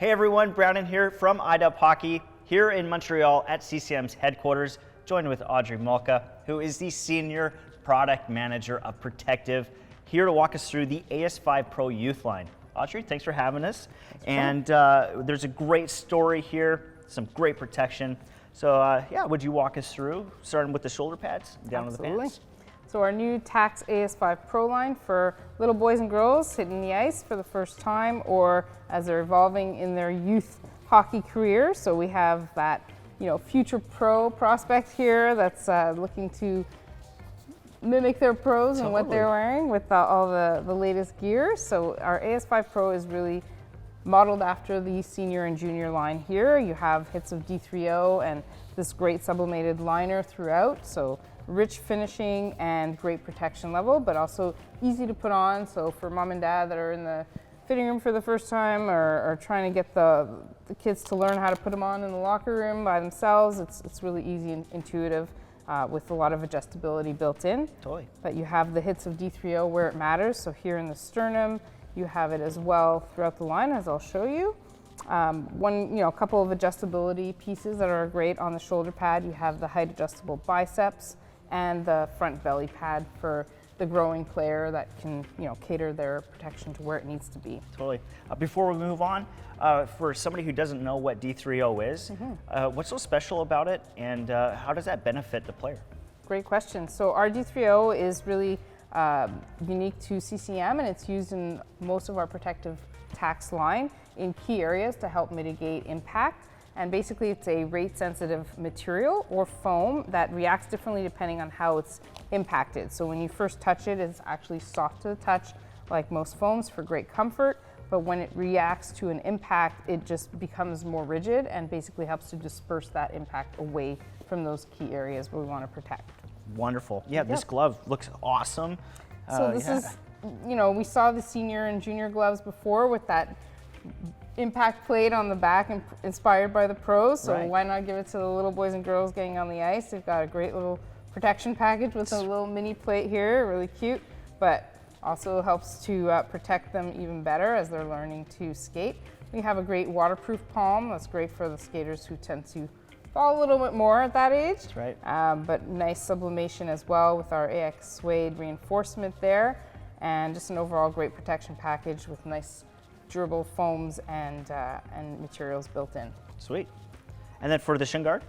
Hey everyone, Brandon here from IDUP Hockey, here in Montreal at CCM's headquarters, joined with Audrey Molka, who is the Senior Product Manager of Protective, here to walk us through the AS5 Pro Youth line. Audrey, thanks for having us. And there's a great story here, some great protection. So yeah, would you walk us through, starting with the shoulder pads, down to the pants? So our new Tacks AS5 Pro line for little boys and girls hitting the ice for the first time or as they're evolving in their youth hockey career. So we have that, future pro prospect here that's looking to mimic their pros and what they're wearing with all the latest gear. So our AS5 Pro is really modeled after the senior and junior line here. You have hits of D3O and this great sublimated liner throughout. So rich finishing and great protection level, but also easy to put on. So for mom and dad that are in the fitting room for the first time or trying to get the kids to learn how to put them on in the locker room by themselves, it's really easy and intuitive with a lot of adjustability built in. Totally. But you have the hits of D3O where it matters. So here in the sternum, you have it as well throughout the line, as I'll show you. A couple of adjustability pieces that are great on the shoulder pad. You have the height adjustable biceps and the front belly pad for the growing player that can, cater their protection to where it needs to be. Totally. Before we move on, for somebody who doesn't know what D3O is, what's so special about it, and how does that benefit the player? Great question. So our D3O is really unique to CCM, and it's used in most of our protective Tacks line in key areas to help mitigate impact. And basically it's a rate sensitive material or foam that reacts differently depending on how it's impacted. So when you first touch it, it's actually soft to the touch like most foams for great comfort. But when it reacts to an impact, it just becomes more rigid and basically helps to disperse that impact away from those key areas where we want to protect. Wonderful. Yeah, this glove looks awesome. So this is, we saw the senior and junior gloves before with that impact plate on the back and inspired by the pros. So why not give it to the little boys and girls getting on the ice? They've got a great little protection package with a little mini plate here, really cute, but also helps to protect them even better as they're learning to skate. We have a great waterproof palm. That's great for the skaters who tend to fall a little bit more at that age. That's right. But nice sublimation as well with our AX suede reinforcement there, and just an overall great protection package with nice durable foams and materials built in. Sweet. And then for the Shin Guard?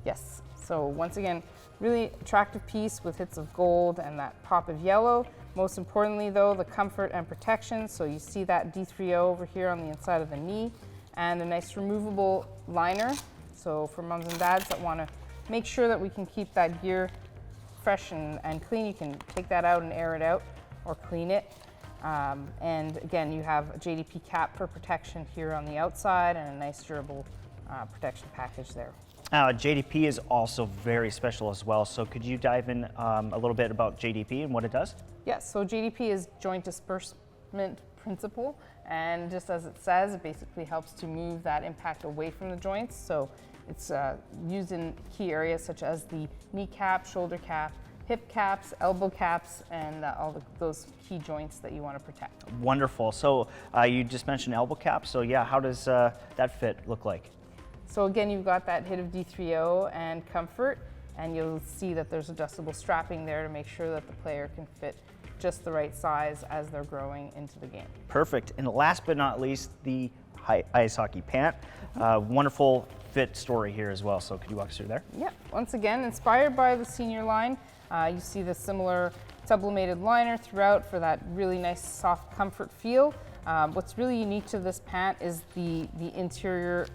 Yes. So once again, really attractive piece with hits of gold and that pop of yellow. Most importantly though, the comfort and protection. So you see that D3O over here on the inside of the knee, and a nice removable liner. So for moms and dads that want to make sure that we can keep that gear fresh and clean, you can take that out and air it out or clean it. And again, you have a JDP cap for protection here on the outside and a nice durable protection package there. JDP is also very special as well. So could you dive in a little bit about JDP and what it does? Yes, so JDP is joint disbursement principle. And just as it says, it basically helps to move that impact away from the joints. So it's used in key areas such as the kneecap, shoulder cap, hip caps, elbow caps, and all those key joints that you want to protect. Wonderful. So you just mentioned elbow caps. So yeah, how does that fit look like? So again, you've got that hit of D3O and comfort, and you'll see that there's adjustable strapping there to make sure that the player can fit just the right size as they're growing into the game. Perfect. And last but not least, the ice hockey pant. Wonderful fit story here as well. So could you walk us through there? Yeah. Once again, inspired by the senior line. You see the similar sublimated liner throughout for that really nice soft comfort feel. What's really unique to this pant is the interior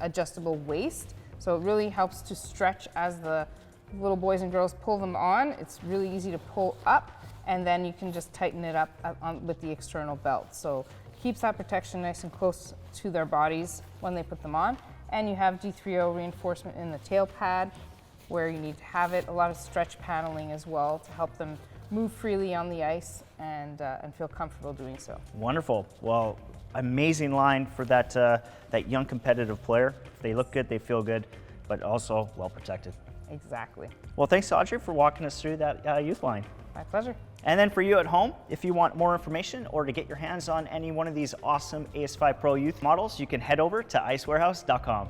adjustable waist. So it really helps to stretch as the little boys and girls pull them on. It's really easy to pull up, and then you can just tighten it up with the external belt. So keeps that protection nice and close to their bodies when they put them on. And you have D3O reinforcement in the tail pad where you need to have it. A lot of stretch paneling as well to help them move freely on the ice and feel comfortable doing so. Wonderful. Well, amazing line for that that young competitive player. They look good, they feel good, but also well protected. Exactly. Well, thanks, Audrey, for walking us through that youth line. My pleasure. And then for you at home, if you want more information or to get your hands on any one of these awesome AS5 Pro Youth models, you can head over to icewarehouse.com.